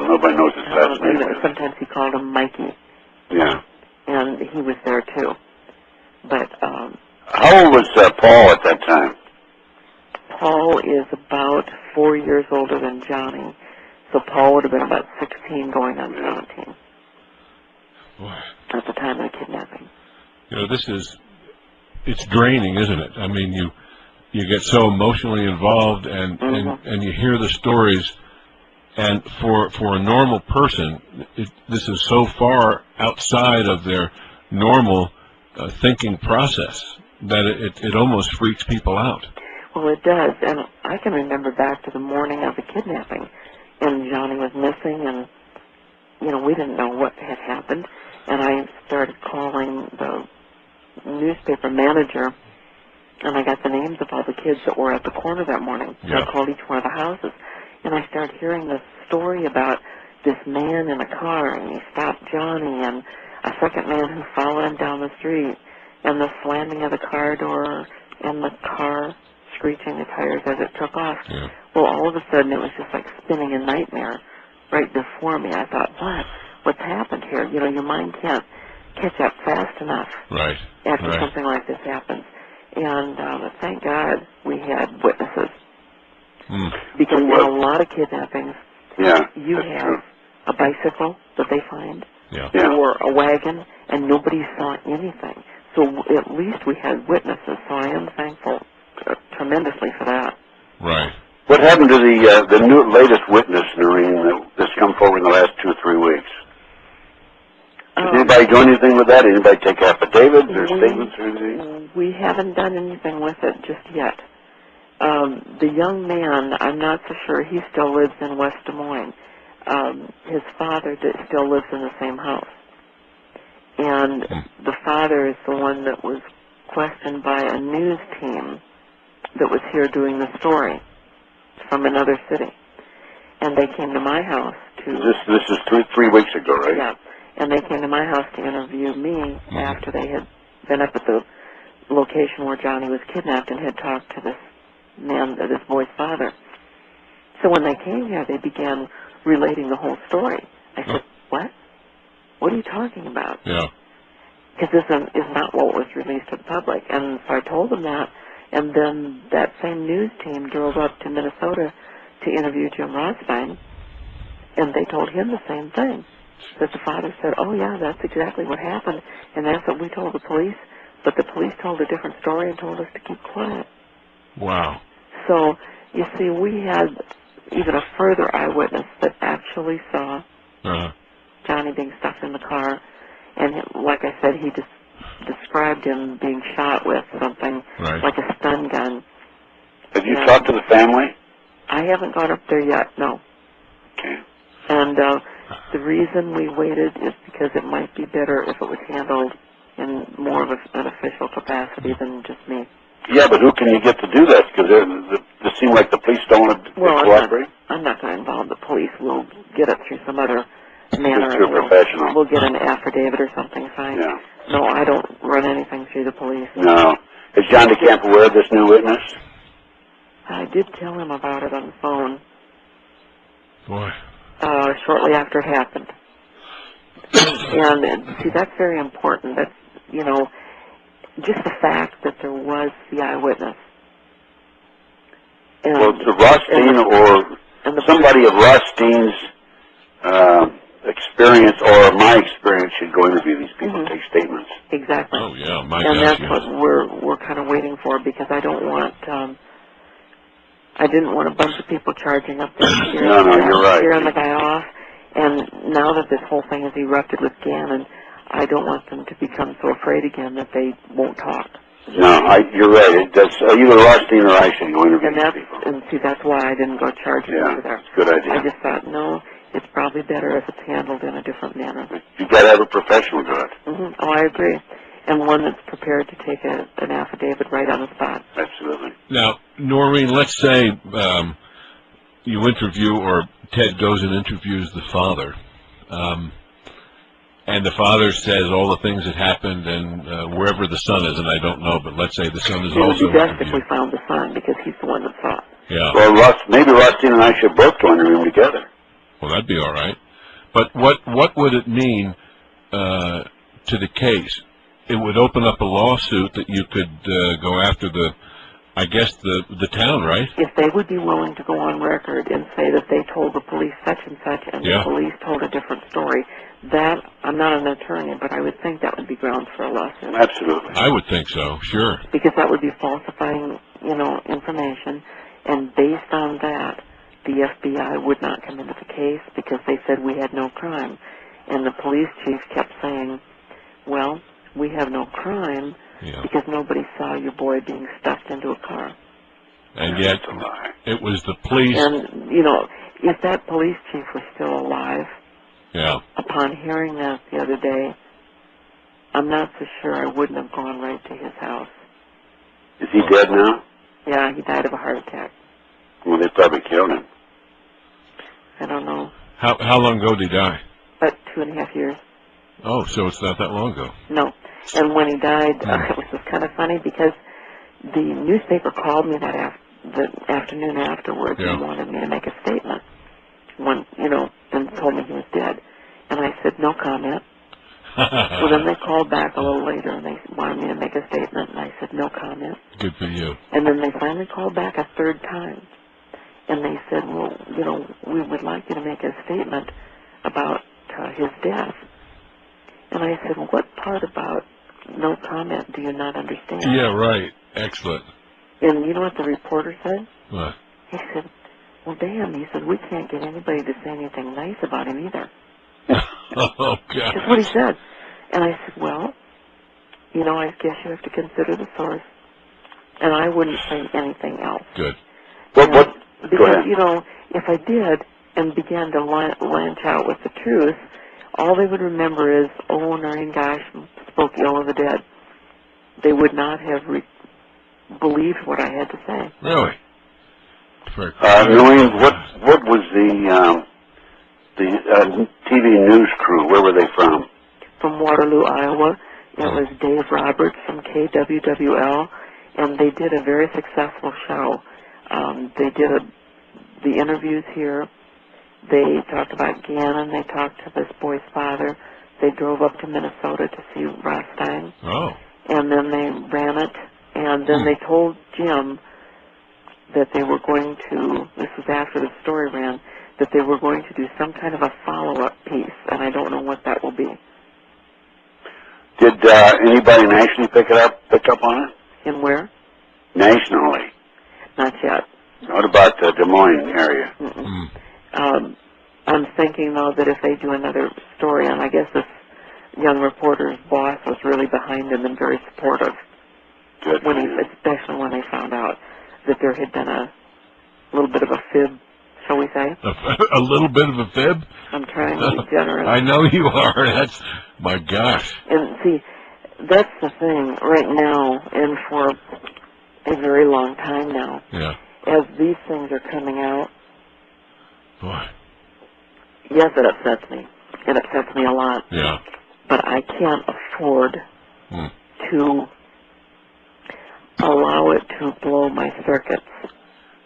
nobody knows his last name. And sometimes he called him Mikey. Yeah. And he was there too. But how old was Paul at that time? Paul is about 4 years older than Johnny. So Paul would have been about 16 going on 17 at the time of the kidnapping. You know, it's draining, isn't it? I mean, you get so emotionally involved and you hear the stories, and for a normal person, this is so far outside of their normal thinking process that it almost freaks people out. Well, it does, and I can remember back to the morning of the kidnapping, and Johnny was missing, and, you know, we didn't know what had happened, and I started calling the newspaper manager, and I got the names of all the kids that were at the corner that morning. So I called each one of the houses, and I started hearing this story about this man in a car, and he stopped Johnny, and a second man who followed him down the street, and the slamming of the car door, and the car screeching the tires as it took off. Yeah. Well, all of a sudden, it was just like spinning a nightmare right before me. I thought, what's happened here? You know, your mind can't catch up fast enough after something like this happens. And thank God we had witnesses. Because in a lot of kidnappings, you have a bicycle that they find, or a wagon, and nobody saw anything. So at least we had witnesses, so I am thankful tremendously for that. Right. What happened to the latest witness, Noreen, that's come forward in the last 2 or 3 weeks? Did anybody do anything with that? Anybody take affidavits or statements or anything? We haven't done anything with it just yet. The young man, I'm not so sure. He still lives in West Des Moines. His father still lives in the same house. And the father is the one that was questioned by a news team that was here doing the story from another city. And they came to my house to... This is 3 weeks ago, right? Yeah. And they came to my house to interview me after they had been up at the location where Johnny was kidnapped and had talked to this man, this boy's father. So when they came here, they began relating the whole story. I said, what? What are you talking about? Yeah. Because this is not what was released to the public. And so I told them that, and then that same news team drove up to Minnesota to interview Jim Rothstein, and they told him the same thing. That the father said, oh yeah, that's exactly what happened, and that's what we told the police, but the police told a different story and told us to keep quiet. Wow. So, you see, we had even a further eyewitness that actually saw Johnny being stuffed in the car, and like I said, he just described him being shot with something like a stun gun. Have you talked to the family? I haven't gone up there yet, no. Okay. And the reason we waited is because it might be better if it was handled in more of an official capacity than just me. Yeah, but who can you get to do that? Because it seems like the police don't want to cooperate. I'm not going to involve the police. We'll get it through some other manner. Through a professional. We'll get an affidavit or something signed. Yeah. No, I don't run anything through the police. No. Is John DeCamp aware of this new witness? I did tell him about it on the phone. Boy. Shortly after it happened. And see, that's very important. That's, you know, just the fact that there was the eyewitness. And, well, to Rothstein or somebody of Rothstein's experience or my experience should go interview these people, take statements. Exactly. Oh, yeah, and that's what we're kind of waiting for, because I don't want... I didn't want a bunch of people charging up there scaring the guy off. And now that this whole thing has erupted with Gannon, I don't want them to become so afraid again that they won't talk. No, you're right. It does, either Rothstein or I should go interview these people. And see, that's why I didn't go charging over there. Good idea. I just thought, no, it's probably better if it's handled in a different manner. You've got to have a professional do it. Oh, I agree. And one that's prepared to take an affidavit right on the spot. Absolutely. Now, Noreen, let's say you interview, or Ted goes and interviews the father, and the father says all the things that happened, and wherever the son is, and I don't know, but let's say the son is also interviewed. It would be best if we found the son, because he's the one that saw it. Yeah. Well, maybe Rothstein and I should both go in the room together. Well, that'd be all right. But what would it mean to the case? It would open up a lawsuit that you could go after the town, right? If they would be willing to go on record and say that they told the police such and such, and the police told a different story, that, I'm not an attorney, but I would think that would be grounds for a lawsuit. Absolutely. I would think so, sure. Because that would be falsifying, information, and based on that, the FBI would not come into the case because they said we had no crime. And the police chief kept saying, well, we have no crime because nobody saw your boy being stuffed into a car. And yet, it was the police. And, if that police chief was still alive, upon hearing that the other day, I'm not so sure I wouldn't have gone right to his house. Is he dead now? Yeah, he died of a heart attack. Well, they probably killed him. I don't know. How long ago did he die? About 2.5 years. Oh, so it's not that long ago. No. And when he died, it was just kind of funny because the newspaper called me the afternoon afterwards and wanted me to make a statement. And told me he was dead. And I said, no comment. Well, then they called back a little later and they wanted me to make a statement, and I said, no comment. Good for you. And then they finally called back a third time. And they said, well, we would like you to make a statement about his death. And I said, well, what part about no comment do you not understand? Yeah, right. Excellent. And you know what the reporter said? What? He said, well, damn, he said, we can't get anybody to say anything nice about him either. Oh, God. That's what he said. And I said, well, I guess you have to consider the source. And I wouldn't say anything else. Good. Because, if I did and began to launch out with the truth, all they would remember is, oh, Noreen Gosch spoke ill of the dead. They would not have believed what I had to say. Really? Noreen, what was the TV news crew? Where were they from? From Waterloo, Iowa. It was Dave Roberts from KWWL, and they did a very successful show. They did the interviews here. They talked about Gannon. They talked to this boy's father. They drove up to Minnesota to see Rothstein. Oh. And then they ran it. And then they told Jim that they were going to, this was after the story ran, that they were going to do some kind of a follow-up piece. And I don't know what that will be. Did anybody nationally pick up on it? And where? Nationally. Not yet. What about the Des Moines area? I'm thinking, though, that if they do another story, and I guess this young reporter's boss was really behind him and very supportive, Good. Especially when they found out that there had been a little bit of a fib, shall we say? A little bit of a fib? I'm trying to be generous. I know you are. That's, my gosh. And see, that's the thing right now, and for a very long time now. Yeah. As these things are coming out, boy. Yes, it upsets me. It upsets me a lot. Yeah. But I can't afford to allow it to blow my circuits.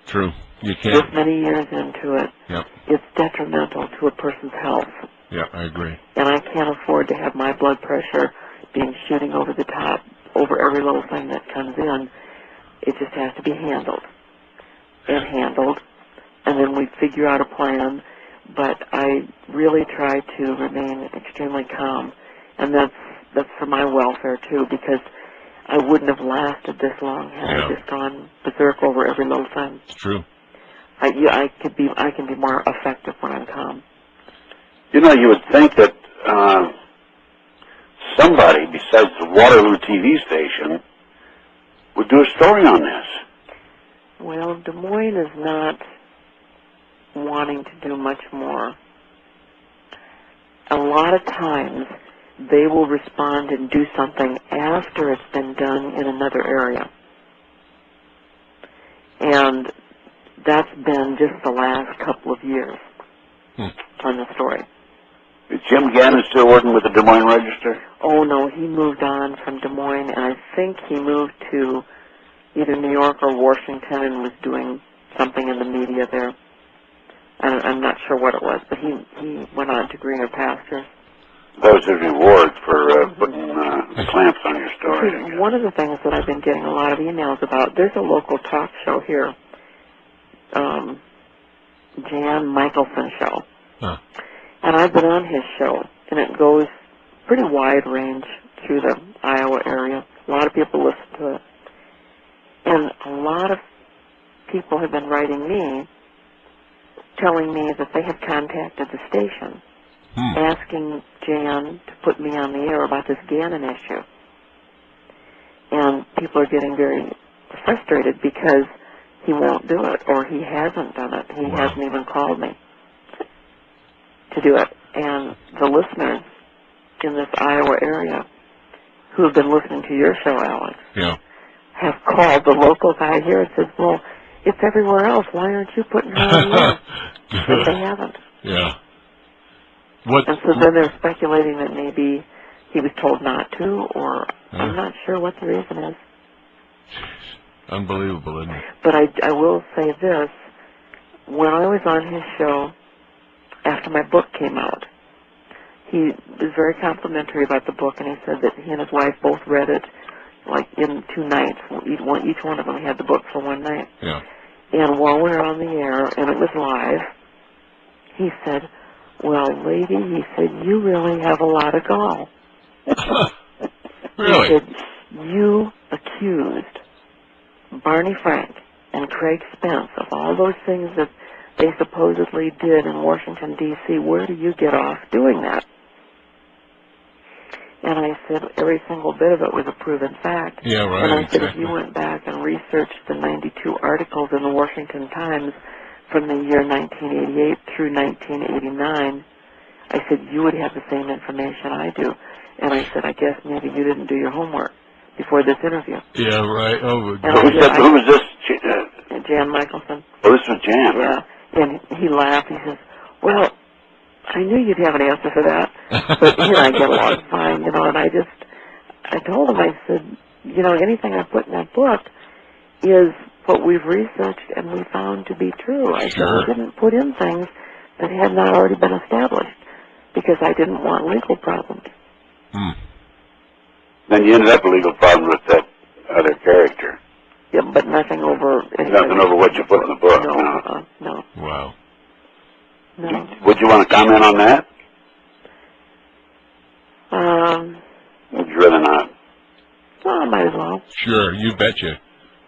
True. You can't. This many years into it, Yep. It's detrimental to a person's health. Yeah, I agree. And I can't afford to have my blood pressure being shooting over the top over every little thing that comes in. It just has to be handled. And then we figure out a plan. But I really try to remain extremely calm, and that's for my welfare too, because I wouldn't have lasted this long had I just gone berserk over every little thing. It's true. I can be more effective when I'm calm. You would think that somebody besides the Waterloo TV station would do a story on this. Well, Des Moines is not wanting to do much more. A lot of times they will respond and do something after it's been done in another area. And that's been just the last couple of years on the story. Is Jim Gannon still working with the Des Moines Register? Oh, no, he moved on from Des Moines, and I think he moved to either New York or Washington and was doing something in the media there. I'm not sure what it was, but he went on to greener pastures. That was his reward for putting the clamps on your story. See, one of the things that I've been getting a lot of emails about, there's a local talk show here, Jan Michelson show. Huh. And I've been on his show, and it goes pretty wide range through the Iowa area. A lot of people listen to it. And a lot of people have been writing me, telling me that they have contacted the station, asking Jan to put me on the air about this Gannon issue. And people are getting very frustrated because he won't do it, or he hasn't done it. He hasn't even called me to do it. And the listeners in this Iowa area who have been listening to your show, Alex, have called the local guy here and says, well, it's everywhere else. Why aren't you putting her on the air? But they haven't. Yeah. And so then they're speculating that maybe he was told not to, or I'm not sure what the reason is. Unbelievable, isn't it? But I will say this. When I was on his show, after my book came out, he was very complimentary about the book, and he said that he and his wife both read it like in 2 nights. Each one of them had the book for 1 night. Yeah. And while we were on the air, and it was live, he said, well, lady, he said, you really have a lot of gall. Really? He said, you accused Barney Frank and Craig Spence of all those things that they supposedly did in Washington, D.C. Where do you get off doing that? And I said, every single bit of it was a proven fact. Yeah, right. And I said, exactly. if you went back and researched the 92 articles in the Washington Times from the year 1988 through 1989, I said, you would have the same information I do. And I said, I guess maybe you didn't do your homework before this interview. Yeah, right. Oh, And Who was this? Jan Michelson. Oh, this was Jan. Yeah. And he laughed. He says, well, I knew you'd have an answer for that. But he and I get along fine, and I told him, I said, anything I put in that book is what we've researched and we found to be true. I said, I didn't put in things that had not already been established because I didn't want legal problems. Then you ended up with a legal problem with that other character. Yeah, but nothing over... Nothing over what you put in the book. No. Wow. No. Would you want to comment on that? Would you rather not? Well, I might as well. Sure, you betcha.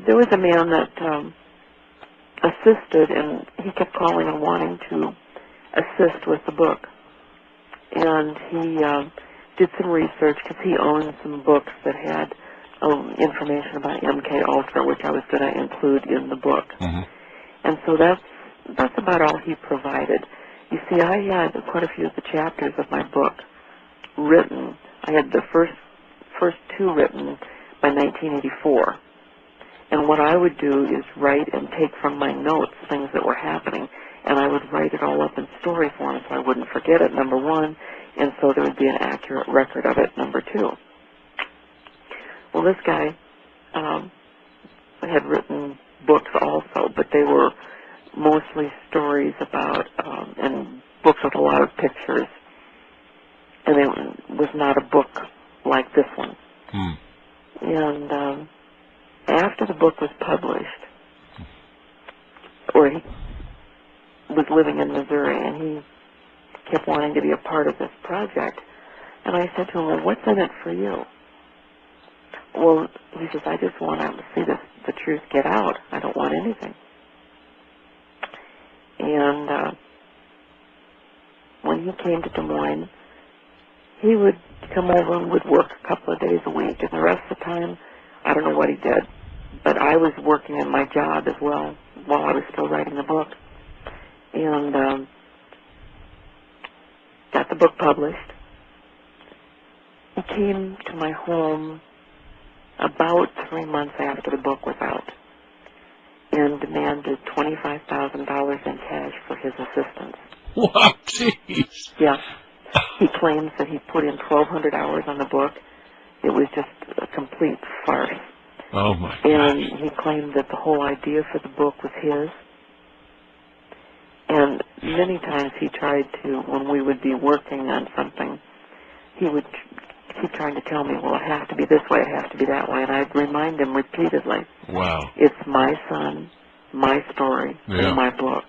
There was a man that assisted, and he kept calling and wanting to assist with the book. And he did some research because he owned some books that had information about MK Ultra, which I was going to include in the book. And so that's about all he provided. You see, I had quite a few of the chapters of my book written. I had the first 2 written by 1984. And what I would do is write and take from my notes things that were happening, and I would write it all up in story form so I wouldn't forget it, number 1, and so there would be an accurate record of it, number 2. Well, this guy had written books also, but they were mostly stories about, and books with a lot of pictures. And it was not a book like this one. And after the book was published, or he was living in Missouri, and he kept wanting to be a part of this project. And I said to him, well, what's in it for you? Well, he says, I just want to see the truth get out. I don't want anything. And when he came to Des Moines, he would come over and would work a couple of days a week, and the rest of the time, I don't know what he did, but I was working in my job as well while I was still writing the book, and got the book published. He came to my home about 3 months after the book was out and demanded $25,000 in cash for his assistance. Wow, jeez. Yeah. He claims that he put in 1,200 hours on the book. It was just a complete farce. Oh, my And gosh. he claimed that the whole idea for the book was his. And many times he tried to, when we would be working on something, he would keep trying to tell me, well, it has to be this way, it has to be that way, and I'd remind him repeatedly, Wow. it's my son, my story, Yeah. and my book.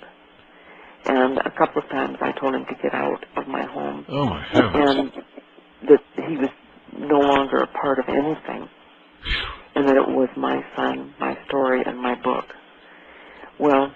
And a couple of times I told him to get out of my home. Oh, my heavens. And that he was no longer a part of anything, and that it was my son, my story, and my book. Well,